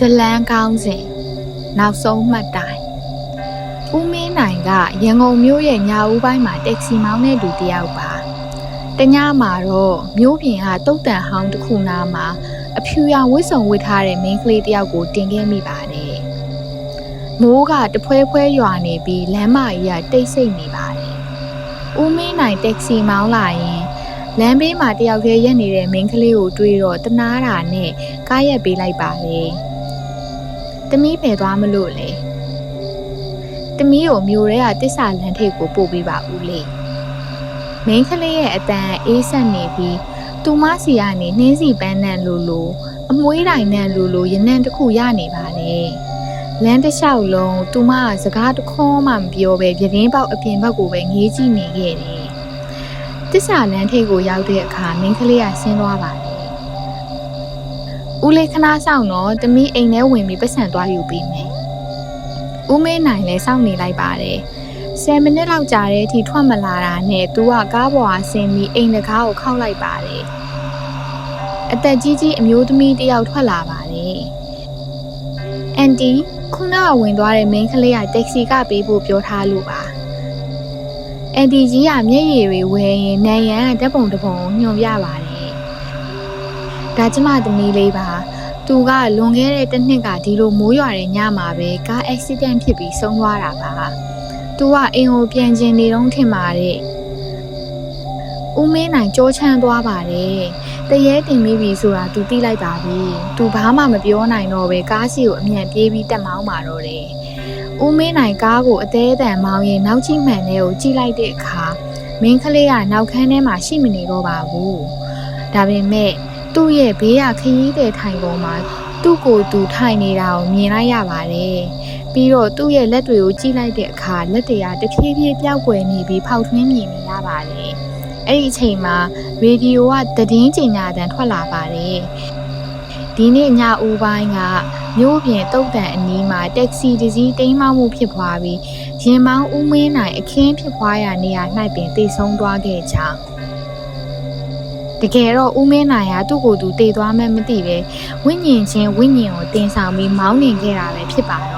ဇလန်းကောင်းစဉ်နောက်ဆုံးမှတ်တိုင်ဦးမင်းနိုင်ကရန်ကုန်မြို့ရဲ့ညဦးပိုင်းမှာတက္ကစီမောင်းတဲ့လူတစ်ယောက်ပါတညမှာတော့မြို့ပြင်ကတုတ်တန်ဟောင်းတစ်ခုနာမှာအဖြူရောင်ဝတ်စုံဝတ်ထားတဲ့မိန်းကလေးတစ်ယောက်ကိုတင်ခဲ့မိပါတယ်မိုးကတဖွဲဖွဲရွာနေပြီးလမ်းမကြီးကတိတ်ဆိတ်နေပါတယ်ဦးမင်းနိုင်တက္ကစီမောင်းလာရင်လမ်းဘေးမှာတယောက်တည်းရက်နေတဲ့မိန်းကလေးကိုတွေ့တော့တနာတာနဲ့ကားရက်ပေးလိုက်ပါတယ်။သမီးဖယ်သွားမလို့လေ။သမီးကိုမြို့ထဲကတစ္ဆာလမ်းထိပ်ကိုပို့ပေးပါဦးလေ။မိန်းကလေးရဲ့အတန်အေးဆက်နေပြီးသူမစီကနေနှင်းစီပန်းနံလိုအမွှေးတိုင်နံလိုရနံတစ်ခုရနေပါလေ။လမ်းတစ်လျှောက်လုံးသူမကစကားတခွန်းမှမပြောပဲပြတင်းပေါက်အပြင်ဘက်ကိုပဲငေးကြည့်နေခဲ့တယ်။တစ္ဆာလမ်းထိပ်ကိုရောက်တဲ့အခါမိန်းကလေးကဆင်းသွားပါတယ်။ဦးလေးခဏဆောင်တော့သမီးအိမ်ထဲဝင်ပြီးပတ်စံသွားယူပေးမယ်။ဦးမင်းနိုင်လည်းစောင့်နေလိုက်ပါတယ်။10မိနစ်လောက်ကြာတဲ့အထိထွက်မလာတာနဲ့သူကကားပေါ်ကဆင်းပြီးအိမ်တကားကိုခောက်လိုက်ပါတယ်။အသက်ကြီးကြီးအမျိုးသမီးတစ်ယောက်ထွက်လာပါတယ်။အန်တီခုနကဝင်သွားတဲ့မိန်းကလေးကတက္ကစီကပေးဖို့ပြောထားလို့ပါ။အန်တီကြီးကမျက်ရည်တွေဝဲရင်နန်ရန်ဓာတ်ပုံတစ်ပုံညွှန်ပြပါတယ်။ဒါကျမသမီးလေးပါ။သူကလွန်ခဲ့တဲ့တစ်နှစ်ကဒီလိုမိုးရွာတဲ့ညမှာပဲကား accident ဖြစ်ပြီးဆုံးသွားတာပါ။သူကအိမ်ကိုပြန်ကျင်နေတော့ထင်ပါတယ်။ဦးမင်းနိုင်ကြောချမ်းသွားပါတယ်။တရေတင်မိပြီဆိုတာသူသိလိုက်ပါပြီ။သူဘာမှမပြောနိုင်တော့ပဲကားစီကိုအမြန်ပြေးပြီးတက်မောင်းပါတော့တယ်။ဦးမင်းနိုင်ကားကိုအသေးအတန်မောင်းရင်နောက်ကြီးမှန်တဲ့ကိုကြည့်လိုက်တဲ့အခါမင်းကလေးကနောက်ခန်းထဲမှာရှိမနေတော့ပါဘူး။ဒါပေမဲ့သူ့ရဲ့ဘေးကခရီးတဲ့ထိုင်ပေါ်မှာသူ့ကိုယ်သူထိုင်နေတာကိုမြင်လိုက်ရပါတယ်။ပြီးတော့သူ့ရဲ့လက်တွေကိုကြည့်လိုက်တဲ့အခါလက်တွေကတဖြည်းဖြည်းပျောက်ကွယ်နေပြီးဖောက်ထွင်းမြင်နေရပါတယ်။အဲ့ဒီအချိန်မှာရေဒီယိုကသတင်းကြေညာသံထွက်လာပါတယ်။ဒီနေ့ညဦးပိုင်းကမြို့ပြင်တုတ်တန်အနီးမှာတက္ကစီတစ်စီးတိမ်းမောင်းမှုဖြစ်ပွားပြီးရင်မောင်းဦးမင်းနိုင်အခင်းဖြစ်ပွားရာနေရာ၌ပင်တိတ်ဆုံးသွားခဲ့ကြောင်းတကယ်တော့ဦးမင်းနိုင်ကသူ့ကိုယ်သူတည်သွားမှမသိပဲဝိညာဉ်ချင်းဝိညာဉ်ကိုတင်ဆောင်ပြီးမောင်းနေခဲ့တာပဲဖြစ်ပါတော့